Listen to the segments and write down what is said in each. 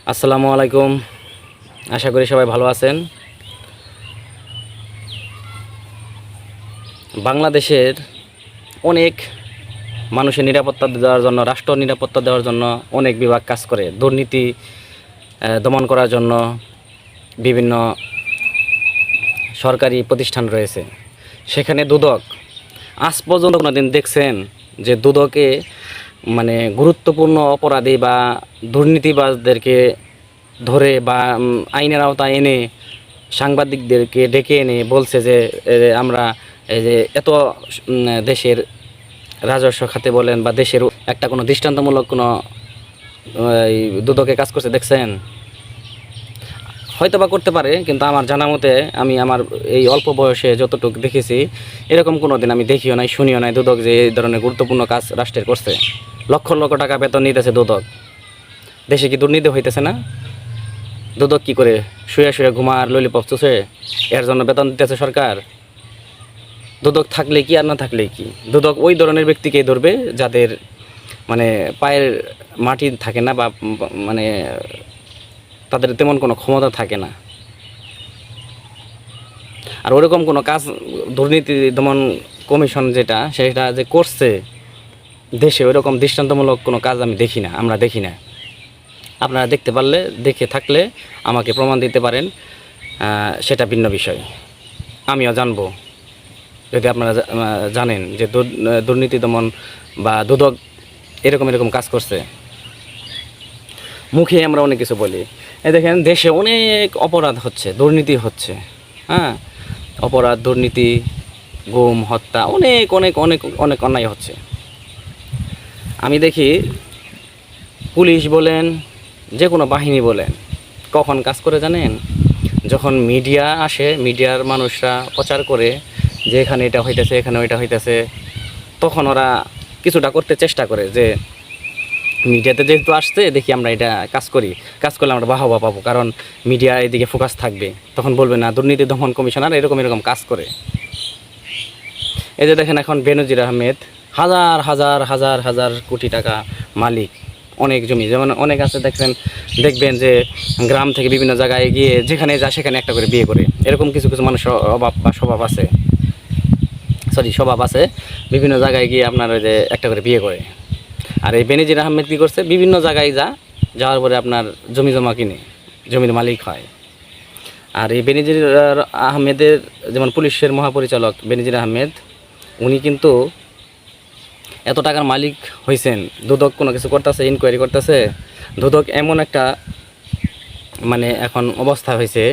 আসসালামু আলাইকুম। আশা করি সবাই ভালো আছেন। বাংলাদেশের অনেক মানুষের নিরাপত্তা দেওয়ার জন্য, রাষ্ট্র নিরাপত্তা দেওয়ার জন্য অনেক বিভাগ কাজ করে। দুর্নীতি দমন করার জন্য বিভিন্ন সরকারি প্রতিষ্ঠান রয়েছে। সেখানে দুদক, আজ পর্যন্ত কোনোদিন দেখছেন যে দুদকে মানে গুরুত্বপূর্ণ অপরাধী বা দুর্নীতিবাজদেরকে ধরে বা আইনের আওতায় এনে সাংবাদিকদেরকে ডেকে এনে বলছে যে আমরা এই যে এত দেশের রাজস্ব খাতে বলেন বা দেশের একটা কোনো দৃষ্টান্তমূলক কোনো এই দুদকে কাজ করছে দেখছেন? হয়তো বা করতে পারে, কিন্তু আমার জানা মতে আমি আমার এই অল্প বয়সে যতটুকু দেখেছি এরকম কোনো দিন আমি দেখিও নাই, শুনিও নাই দুদক যে এই ধরনের গুরুত্বপূর্ণ কাজ রাষ্ট্রের করছে। লক্ষ লক্ষ টাকা বেতন নিতেছে দুদক। দেশে কি দুর্নীতি হইতেছে না? দুদক কি করে শুয়ে শুয়ে ঘুমার ললিপপ চুষে এর জন্য বেতন দিতেছে সরকার? দুদক থাকলে কি আর না থাকলে কি? দুদক ওই ধরনের ব্যক্তিকেই ধরবে যাদের মানে পায়ের মাটি থাকে না বা মানে তাদের তেমন কোনো ক্ষমতা থাকে না। আর ওরকম কোনো কাজ দুর্নীতি দমন কমিশন যেটা সেটা যে করছে দেশে, ওইরকম দৃষ্টান্তমূলক কোনো কাজ আমি দেখি না, আমরা দেখি না। আপনারা দেখতে পারলে, দেখে থাকলে আমাকে প্রমাণ দিতে পারেন, সেটা ভিন্ন বিষয়, আমিও জানবো। যদি আপনারা জানেন যে দুর্নীতি দমন বা দুদক এরকম কাজ করছে। মুখে আমরা অনেক কিছু বলি, এই দেখেন দেশে অনেক অপরাধ হচ্ছে, দুর্নীতি হচ্ছে, হ্যাঁ, অপরাধ, দুর্নীতি, গুম, হত্যা, অনেক অনেক অনেক অনেক অন্যায় হচ্ছে। আমি দেখি পুলিশ বলেন, যে কোনো বাহিনী বলেন, কখন কাজ করে জানেন? যখন মিডিয়া আসে, মিডিয়ার মানুষরা প্রচার করে যে এখানে এটা হইতেছে, এখানে ওইটা হইতেছে, তখন ওরা কিছুটা করতে চেষ্টা করে যে মিডিয়াতে যেহেতু আসছে দেখি আমরা এটা কাজ করি, কাজ করলে আমরা বাহবা পাবো, কারণ মিডিয়া এদিকে ফোকাস থাকবে। তখন বলবে না দুর্নীতি দমন কমিশনার এরকম কাজ করে। এই যে দেখেন এখন বেনজির আহমেদ হাজার হাজার হাজার হাজার কোটি টাকা মালিক, অনেক জমি, যেমন অনেক আছে দেখবেন যে গ্রাম থেকে বিভিন্ন জায়গায় গিয়ে যেখানে যায় সেখানে একটা করে বিয়ে করে। এরকম কিছু কিছু মানুষের অভাব বা স্বভাব আছে, স্বভাব আছে, বিভিন্ন জায়গায় গিয়ে আপনার ওই যে একটা করে বিয়ে করে। আর এই বেনজির আহমেদ কী করছে? বিভিন্ন জায়গায় যাওয়ার পরে আপনার জমি জমা কিনে জমির মালিক হয়। আর এই বেনজির আহমেদের, যেমন পুলিশের মহাপরিচালক বেনজির আহমেদ, উনি কিন্তু এত টাকার মালিক হয়েছেন। দুদক কোনো কিছু করতেছে, ইনকোয়ারি করতেছে। দুদক এমন একটা মানে এখন অবস্থা হয়েছে,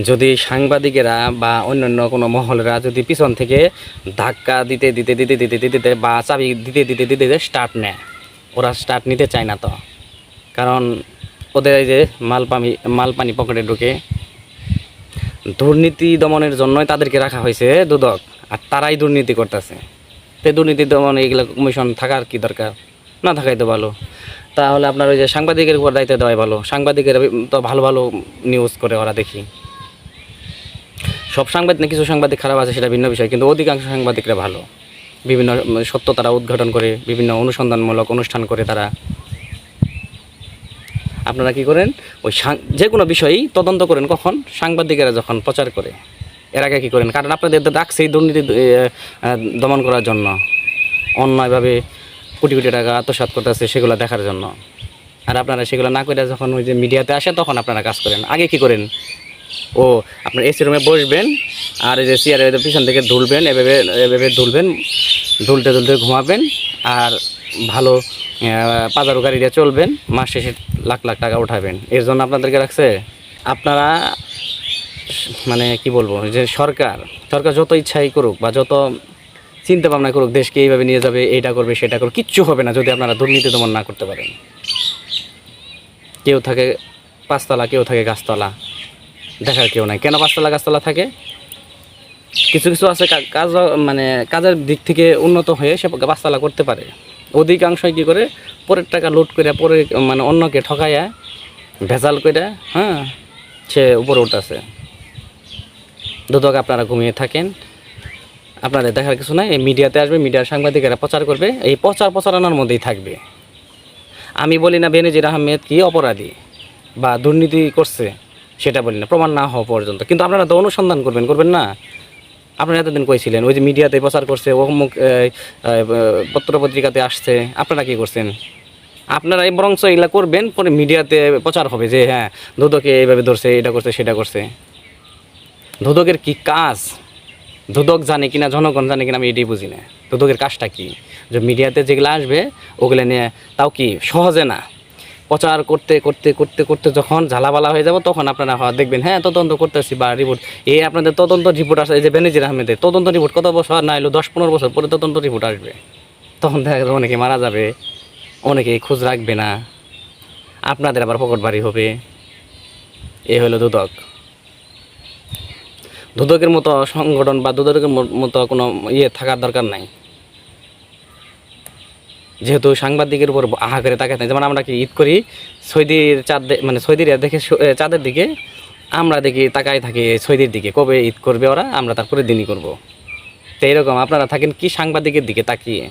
যদি সাংবাদিকেরা বা অন্যান্য কোনো মহলেরা যদি পিছন থেকে ধাক্কা দিতে দিতে দিতে দিতে দিতে দিতে বা চাবি দিতে দিতে দিতে দিতে স্টার্ট নেয়, ওরা স্টার্ট নিতে চায় না। তো কারণ ওদের এই যে মাল পানি পকেটে ঢুকে। দুর্নীতি দমনের জন্যই তাদেরকে রাখা হয়েছে দুদক, আর তারাই দুর্নীতি করতেছে। তো দুর্নীতি দমন এইগুলো কমিশন থাকার কি দরকার? না থাকাই তো ভালো। তাহলে আপনার ওই যে সাংবাদিকের উপর দায়িত্ব দেওয়াই ভালো। সাংবাদিকের তো ভালো ভালো নিউজ করে ওরা, দেখি সব সাংবাদিক না, কিছু সাংবাদিক খারাপ আছে সেটা ভিন্ন বিষয়, কিন্তু অধিকাংশ সাংবাদিকরা ভালো। বিভিন্ন সত্য তারা উদ্ঘাটন করে, বিভিন্ন অনুসন্ধানমূলক অনুষ্ঠান করে তারা। আপনারা কি করেন? ওই যে কোনো বিষয়ই তদন্ত করেন কখন? সাংবাদিকেরা যখন প্রচার করে। এর আগে কী করেন? কারণ আপনাদের ডাকছে দুর্নীতি দমন করার জন্য, অন্যায়ভাবে কোটি কোটি টাকা আত্মসাৎ করতেছে সেগুলো দেখার জন্য। আর আপনারা সেগুলো না করে যখন ওই যে মিডিয়াতে আসে তখন আপনারা কাজ করেন। আগে কি করেন? ও আপনার এসি রুমে বসবেন আর এই যে চেয়ারের পিছন থেকে ধুলবেন, এভাবে এভাবে ধুলবেন, ধুলতে ধুলতে ঘুমাবেন, আর ভালো পাজারো গাড়ি দিয়ে চলবেন, মাস শেষে লাখ লাখ টাকা উঠাবেন। এর জন্য আপনাদেরকে রাখছে। আপনারা মানে কি বলবো, যে সরকার যত ইচ্ছাই করুক বা যত চিন্তা ভাবনা করুক দেশকে এইভাবে নিয়ে যাবে, এইটা করবে সেটা করবে, কিচ্ছু হবে না যদি আপনারা দুর্নীতি দমন না করতে পারেন। কেউ থাকে পাঁচতলা, কেউ থাকে গাছতলা, দেখার কেউ নাই। কেন পাঁচতলা গাছতলা থাকে? কিছু কিছু আছে কাজ মানে কাজের দিক থেকে উন্নত হয়ে সে পাঁচতলা করতে পারে। অধিকাংশই কী করে? পরের টাকা লুট করে, পরে মানে অন্যকে ঠকাইয়া ভেজাল করে, হ্যাঁ, সে উপরে উঠেছে। দুদক আপনারা ঘুমিয়ে থাকেন, আপনাদের দেখার কিছু নাই। এই মিডিয়াতে আসবে, মিডিয়ার সাংবাদিকেরা প্রচার করবে, এই প্রচারণার মধ্যেই থাকবে। আমি বলি না বেনজির আহমেদ কি অপরাধী, বা দুর্নীতি করছে সেটা বলি না, প্রমাণ না হওয়া পর্যন্ত। কিন্তু আপনারা তো অনুসন্ধান করবেন না? আপনারা এতদিন কইছিলেন, ওই যে মিডিয়াতে প্রচার করছে, অমুক পত্রপত্রিকাতে আসছে, আপনারা কি করছেন? আপনারা এই বরঞ্চ এগুলা করবেন, পরে মিডিয়াতে প্রচার হবে যে হ্যাঁ দুদকে এইভাবে ধরছে, এটা করছে, সেটা করছে। দুদকের কি কাজ? দুদক জানে কিনা, জনগণ জানে কিনা, আমি এটাই বুঝি না। দুদকের কাজটা কি? যে মিডিয়াতে যেগুলো আসবে ওগুলো নিয়ে, তাও কি সহজে না, প্রচার করতে করতে করতে করতে যখন ঝালাবালা হয়ে যাব তখন আপনারা দেখবেন হ্যাঁ তদন্ত করতেছি বা রিপোর্ট, এই আপনাদের তদন্ত রিপোর্ট আসে। এই যে বেনজির আহমেদের তদন্ত রিপোর্ট কত বছর না এলো, 10-15 বছর পরে তদন্ত রিপোর্ট আসবে। তখন দেখা যাবে অনেকে মারা যাবে, অনেকে খোঁজ রাখবে না, আপনাদের আবার পকেট ভারী হবে। এ হলো দুদক। দুদকের মতো সংগঠন বা দুদকের মতো কোনো ইয়ে থাকার দরকার নাই। যেহেতু সাংবাদিকের উপর আহা করে তাকাতে নাই, যেমন আমরা কি ঈদ করি সৌদির চাঁদ, মানে সৌদিরা দেখে চাঁদের দিকে, আমরা দেখি তাকাই থাকি সৌদির দিকে, কবে ঈদ করবে ওরা, আমরা তারপরে দিনই করব। তো এরকম আপনারা থাকেন কি সাংবাদিকের দিকে তাকিয়ে,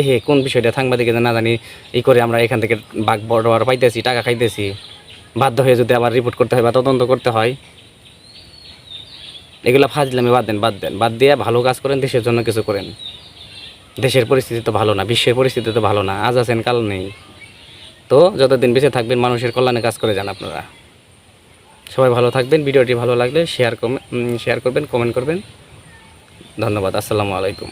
হে কোন বিষয়টা সাংবাদিকের না জানি ই করে আমরা এখান থেকে বাঘ বড় পাইতেছি, টাকা খাইতেছি, বাধ্য হয়ে যদি আবার রিপোর্ট করতে হয় বা তদন্ত করতে হয়। এগুলো ফাজলামি বাদ দিয়ে ভালো কাজ করেন, দেশের জন্য কিছু করেন। দেশের পরিস্থিতি তো ভালো না, বিশ্বের পরিস্থিতি তো ভালো না, আজ আছেন কাল নেই। তো যতদিন বেঁচে থাকবেন মানুষের কল্যাণে কাজ করে যান আপনারা। সবাই ভালো থাকবেন। ভিডিওটি ভালো লাগলে শেয়ার করবেন, কমেন্ট করবেন। ধন্যবাদ। আসসালামু আলাইকুম।